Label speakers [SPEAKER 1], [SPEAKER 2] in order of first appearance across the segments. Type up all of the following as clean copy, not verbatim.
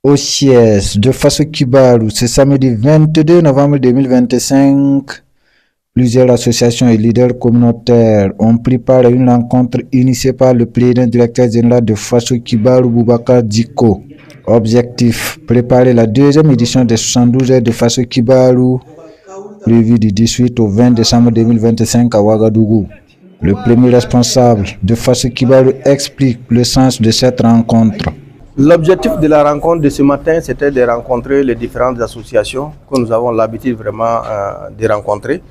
[SPEAKER 1] Au siège de Faso Kibarou, ce samedi 22 novembre 2025, plusieurs associations et leaders communautaires ont pris part à une rencontre initiée par le président directeur général de Faso Kibarou, Boubacar Diko. Objectif, préparer la deuxième édition des 72 heures de Faso Kibarou, prévue du 18 au 20 décembre 2025 à Ouagadougou. Le premier responsable de Faso Kibarou explique le sens de cette rencontre.
[SPEAKER 2] L'objectif de la rencontre de ce matin, c'était de rencontrer les différentes associations que nous avons l'habitude vraiment de rencontrer.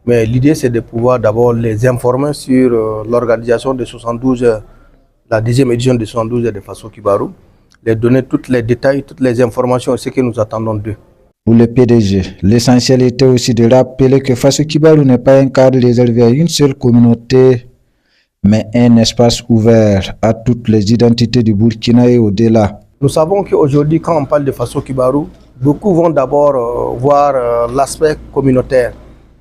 [SPEAKER 2] Mais l'idée, c'est de pouvoir d'abord les informer sur l'organisation de 72 heures, la deuxième édition de 72 heures de Faso Kibarou, les donner tous les détails, toutes les informations, ce que nous attendons d'eux.
[SPEAKER 1] Pour le PDG, l'essentiel était aussi de rappeler que Faso Kibarou n'est pas un cadre réservé à une seule communauté, mais un espace ouvert à toutes les identités du Burkina et au-delà.
[SPEAKER 2] Nous savons qu'aujourd'hui, quand on parle de Faso Kibarou, beaucoup vont d'abord voir l'aspect communautaire.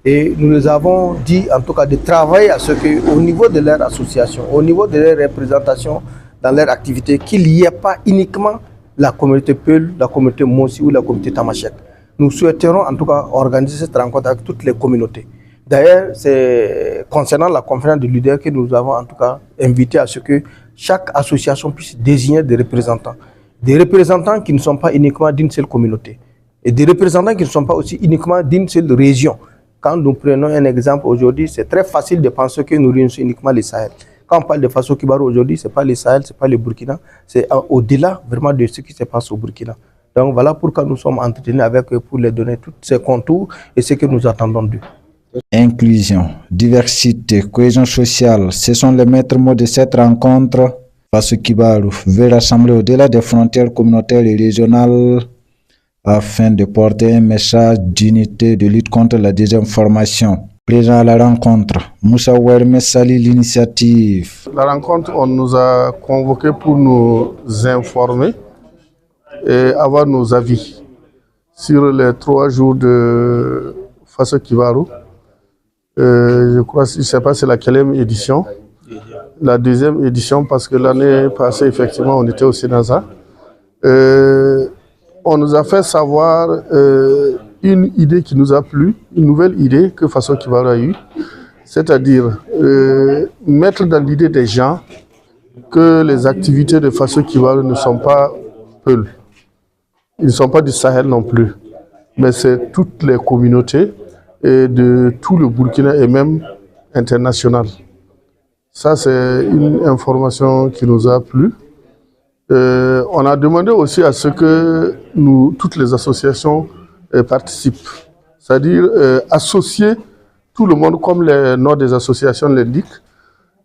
[SPEAKER 2] Et nous les avons dit, en tout cas, de travailler à ce qu'au niveau de leur association, au niveau de leur représentation dans leur activité, qu'il n'y ait pas uniquement la communauté Peul, la communauté Mossi ou la communauté Tamashek. Nous souhaiterons en tout cas organiser cette rencontre avec toutes les communautés. D'ailleurs, c'est concernant la conférence de leaders que nous avons en tout cas invité à ce que chaque association puisse désigner des représentants. Des représentants qui ne sont pas uniquement d'une seule communauté. Et des représentants qui ne sont pas aussi uniquement d'une seule région. Quand nous prenons un exemple aujourd'hui, c'est très facile de penser que nous réunissons uniquement les Sahel. Quand on parle de Faso Kibarou aujourd'hui, ce n'est pas les Sahel, ce n'est pas le Burkina. C'est au-delà vraiment de ce qui se passe au Burkina. Donc voilà pourquoi nous sommes entretenus avec eux pour les donner tous ces contours et ce que nous attendons d'eux.
[SPEAKER 1] Inclusion, diversité, cohésion sociale, ce sont les maîtres mots de cette rencontre. Faso Kibarou veut rassembler au-delà des frontières communautaires et régionales afin de porter un message d'unité, de lutte contre la désinformation. Présent à la rencontre, Moussa Ouerme salue l'initiative.
[SPEAKER 3] La rencontre, on nous a convoqués pour nous informer et avoir nos avis sur les 3 jours de Faso Kibarou. Je crois, je ne sais pas, c'est la quelle édition. La deuxième édition, parce que l'année passée, effectivement, on était au Sénasa. On nous a fait savoir une idée qui nous a plu, une nouvelle idée que Faso Kibarou a eue, c'est-à-dire mettre dans l'idée des gens que les activités de Faso Kibarou ne sont pas Peul. Ils ne sont pas du Sahel non plus, mais c'est toutes les communautés et de tout le Burkina et même international. Ça, c'est une information qui nous a plu. On a demandé aussi à ce que toutes les associations participent, c'est-à-dire associer tout le monde comme les noms des associations l'indiquent,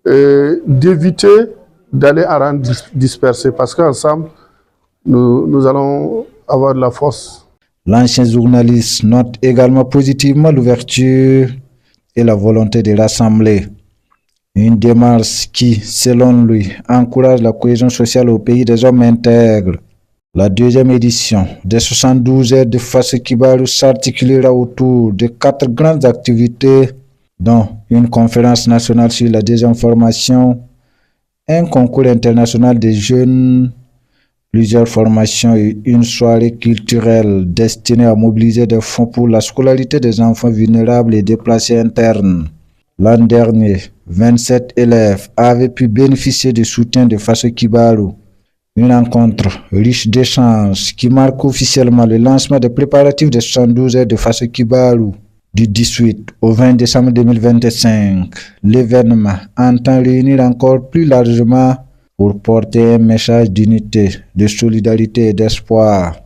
[SPEAKER 3] d'éviter d'aller à rang dispersé parce qu'ensemble, nous allons avoir de la force.
[SPEAKER 1] L'ancien journaliste note également positivement l'ouverture et la volonté de rassembler. Une démarche qui, selon lui, encourage la cohésion sociale au pays des hommes intègres. La deuxième édition des 72 heures de Faso Kibarou s'articulera autour de 4 grandes activités, dont une conférence nationale sur la désinformation, un concours international des jeunes, plusieurs formations et une soirée culturelle destinée à mobiliser des fonds pour la scolarité des enfants vulnérables et déplacés internes. L'an dernier, 27 élèves avaient pu bénéficier du soutien de Faso Kibarou. Une rencontre riche d'échanges qui marque officiellement le lancement des préparatifs des 72 heures de Faso Kibarou. Du 18 au 20 décembre 2025, l'événement entend réunir encore plus largement pour porter un message d'unité, de solidarité et d'espoir.